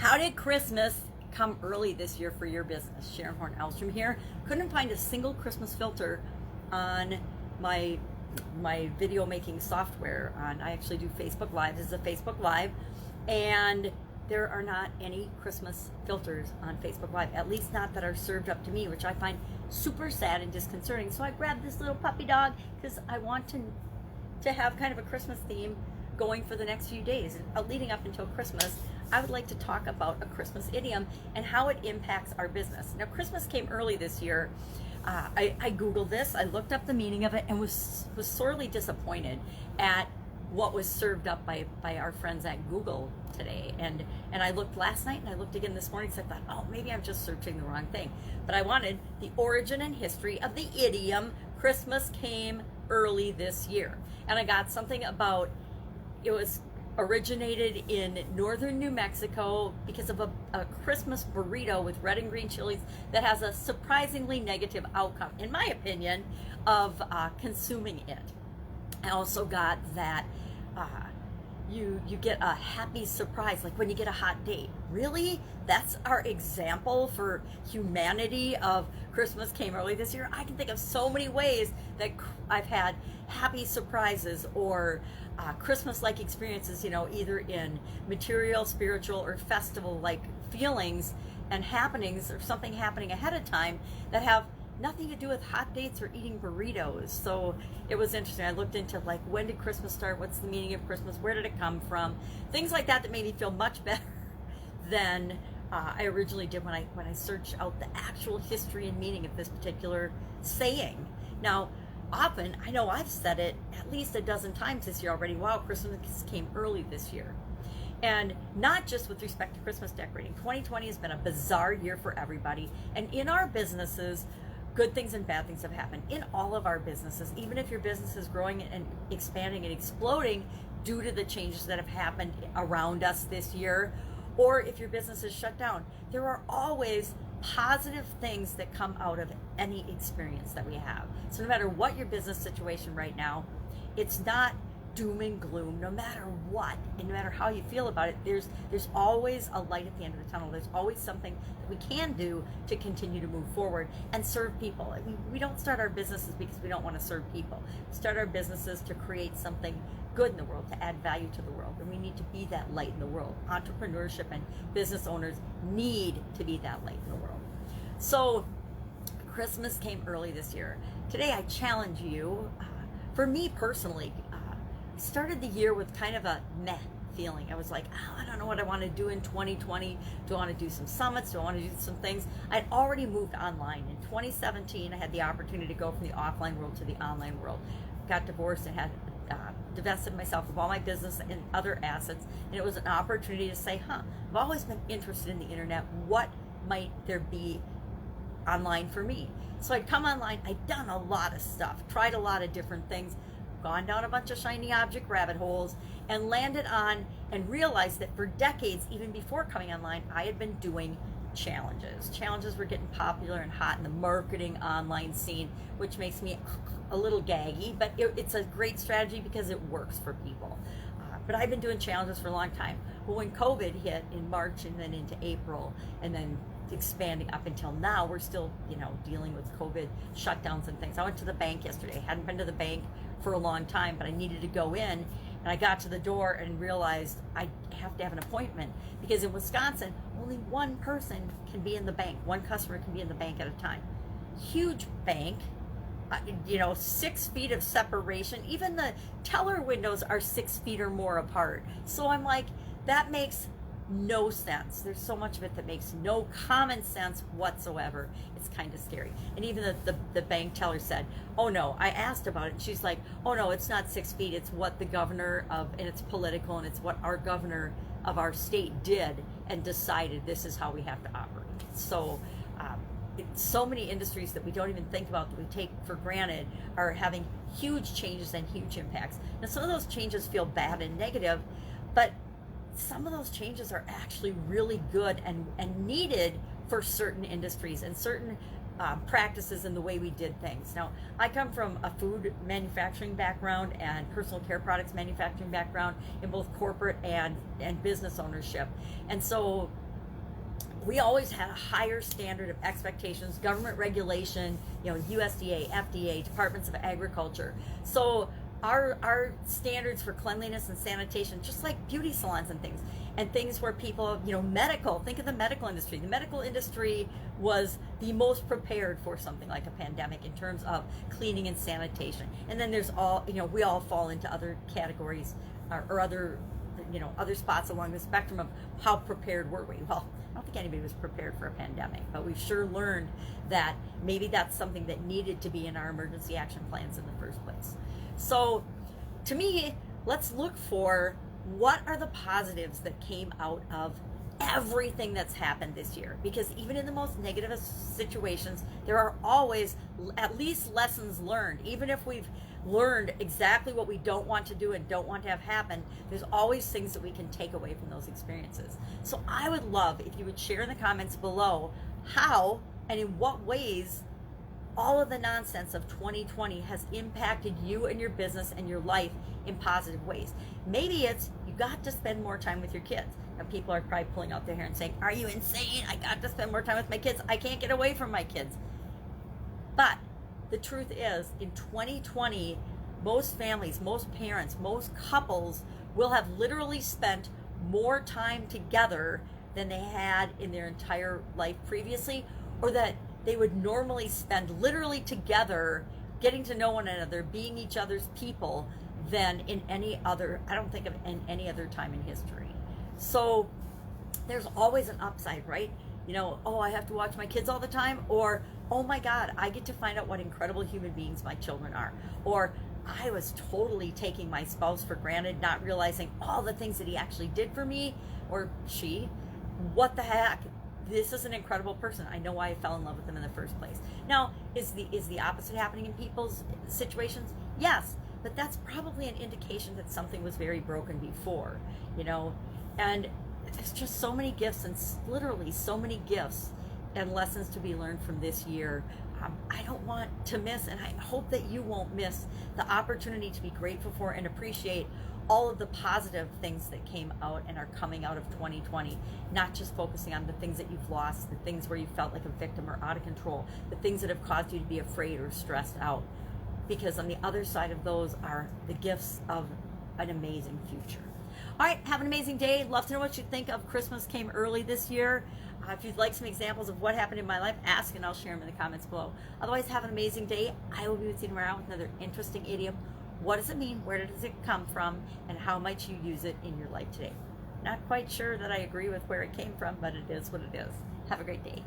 How did Christmas come early this year for your business? Sharon Horne-Ellstrom here. Couldn't find a single Christmas filter on my video making software. I actually do Facebook Live. This is a Facebook Live, and there are not any Christmas filters on Facebook Live, at least not that are served up to me, which I find super sad and disconcerting. So I grabbed this little puppy dog because I want to have kind of a Christmas theme going for the next few days. Leading up until Christmas, I would like to talk about a Christmas idiom and how it impacts our business. Now, Christmas came early this year. I Googled this, I looked up the meaning of it, and was sorely disappointed at what was served up by our friends at Google today. And I looked last night and I looked again this morning, because I thought, oh, maybe I'm just searching the wrong thing. But I wanted the origin and history of the idiom, Christmas came early this year. And I got something about, it was originated in northern New Mexico because of a Christmas burrito with red and green chilies that has a surprisingly negative outcome, in my opinion, of consuming it. I also got that you get a happy surprise, like when you get a hot date. Really? That's our example for humanity of Christmas came early this year? I can think of so many ways that I've had happy surprises or Christmas-like experiences, either in material, spiritual, or festival-like feelings and happenings, or something happening ahead of time that have nothing to do with hot dates or eating burritos. So it was interesting. I looked into, like, when did Christmas start? What's the meaning of Christmas? Where did it come from? Things like that made me feel much better than I originally did when I searched out the actual history and meaning of this particular saying. Now, often, I know I've said it at least a dozen times this year already, wow, Christmas came early this year. And not just with respect to Christmas decorating. 2020 has been a bizarre year for everybody. And in our businesses, good things and bad things have happened. In all of our businesses, even if your business is growing and expanding and exploding due to the changes that have happened around us this year, or if your business is shut down, there are always positive things that come out of any experience that we have. So no matter what your business situation right now, it's not doom and gloom. No matter what, and no matter how you feel about it, there's always a light at the end of the tunnel. There's always something that we can do to continue to move forward and serve people. I mean, we don't start our businesses because we don't want to serve people. We start our businesses to create something good in the world, to add value to the world, and we need to be that light in the world. Entrepreneurship and business owners need to be that light in the world. So Christmas came early this year. Today I challenge you, for me personally, I started the year with kind of a meh feeling. I was like, oh, I don't know what I want to do in 2020. Do I want to do some summits? Do I want to do some things? I'd already moved online. In 2017, I had the opportunity to go from the offline world to the online world. Got divorced and had divested myself of all my business and other assets. And it was an opportunity to say, I've always been interested in the internet. What might there be online for me? So I'd come online. I'd done a lot of stuff, tried a lot of different things, gone down a bunch of shiny object rabbit holes, and landed on and realized that for decades, even before coming online, I had been doing challenges. Challenges were getting popular and hot in the marketing online scene, which makes me a little gaggy, but it's a great strategy because it works for people. But I've been doing challenges for a long time. But when COVID hit in March and then into April, and then expanding up until now, we're still, dealing with COVID shutdowns and things. I went to the bank yesterday. I hadn't been to the bank for a long time, but I needed to go in, and I got to the door and realized I have to have an appointment, because in Wisconsin, only one person can be in the bank. One customer can be in the bank at a time. Huge bank, 6 feet of separation. Even the teller windows are 6 feet or more apart. So I'm like, that makes no sense. There's so much of it that makes no common sense whatsoever. It's kind of scary. And even the bank teller said, oh no, I asked about it, and she's like, oh no, it's not 6 feet. It's what the governor of, and it's political, and it's what our governor of our state did and decided this is how we have to operate. So so many industries that we don't even think about, that we take for granted, are having huge changes and huge impacts. Now, some of those changes feel bad and negative, but some of those changes are actually really good and needed for certain industries and certain practices in the way we did things. Now, I come from a food manufacturing background and personal care products manufacturing background in both corporate and business ownership. And so we always had a higher standard of expectations, government regulation, USDA, FDA, departments of agriculture. So our standards for cleanliness and sanitation, just like beauty salons and things where people, medical, think of the medical industry. The medical industry was the most prepared for something like a pandemic in terms of cleaning and sanitation. And then there's we all fall into other categories or other spots along the spectrum of how prepared were we. Well, I don't think anybody was prepared for a pandemic, but we've sure learned that maybe that's something that needed to be in our emergency action plans in the first place. So to me, let's look for what are the positives that came out of everything that's happened this year, because even in the most negative of situations, there are always at least lessons learned. Even if we've learned exactly what we don't want to do and don't want to have happen, there's always things that we can take away from those experiences. So I would love if you would share in the comments below how and in what ways all of the nonsense of 2020 has impacted you and your business and your life in positive ways. Maybe it's you got to spend more time with your kids. And people are probably pulling out their hair and saying, are you insane? I got to spend more time with my kids. I can't get away from my kids. But the truth is, in 2020, most families, most parents, most couples will have literally spent more time together than they had in their entire life previously, or that they would normally spend literally together, getting to know one another, being each other's people, than in any other, I don't think of in any other time in history. So there's always an upside, right? Oh, I have to watch my kids all the time, or, oh my God, I get to find out what incredible human beings my children are. Or I was totally taking my spouse for granted, not realizing all the things that he actually did for me, or she. What the heck? This is an incredible person. I know why I fell in love with them in the first place. Now, is the opposite happening in people's situations? Yes, but that's probably an indication that something was very broken before, and there's just so many gifts, and literally so many gifts and lessons to be learned from this year. I don't want to miss, and I hope that you won't miss, the opportunity to be grateful for and appreciate all of the positive things that came out and are coming out of 2020, not just focusing on the things that you've lost, the things where you felt like a victim or out of control, the things that have caused you to be afraid or stressed out. Because on the other side of those are the gifts of an amazing future. All right, have an amazing day. Love to know what you think of Christmas Came Early this year. If you'd like some examples of what happened in my life, ask and I'll share them in the comments below. Otherwise, have an amazing day. I will be with you tomorrow with another interesting idiom. What does it mean? Where does it come from? And how might you use it in your life today? Not quite sure that I agree with where it came from, but it is what it is. Have a great day.